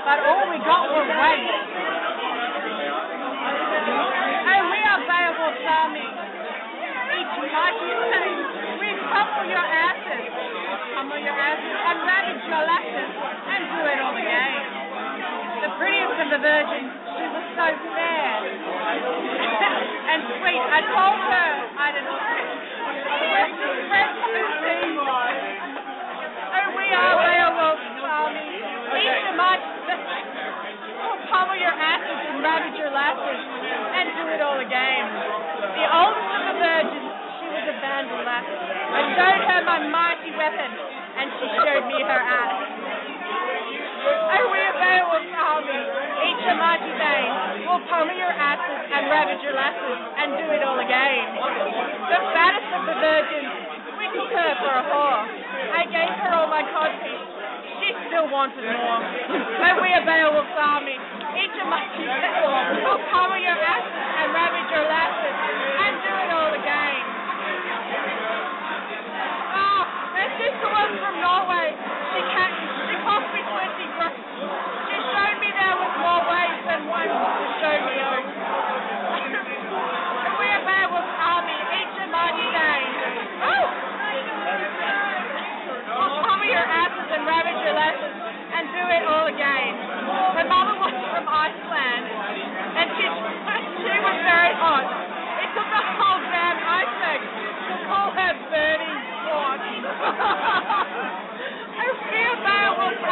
but all we got were weights. Oh, we are Beowulf's army. Each mighty saint, we pummel your asses, and ravage your lasses, and do it all again. The prettiest of the virgins, she was so fair and sweet. I told her I'd Oh, we are Beowulf's army. Each a mighty will pummel your asses and ravage your lasses, and do it all again. The oldest of the virgins, she was a vandal lass. I showed her my mighty weapon, and she showed me her ass. Oh, we are Beowulf's army. Each a mighty bane will pummel your asses and ravage your lasses, and do it all again. The fattest of the virgins, we took her for a whore. I gave her all my codpiece. She still wanted more. Oh, we are Beowulf's army. Each a mighty bane will pummel your asses and ravage your lasses, and do it all again. Oh, her sister was from Norway. She cost me 20 gross. She showed me there was more ways than one to show me out. And we are Beowulf's army, each a mighty bane. Oh! Will pummel your asses and ravage your lasses, and do it all again. My mother was from Iceland, and she was very hot. It took a whole damn iceberg to call her burning hot. I feel Beowulf's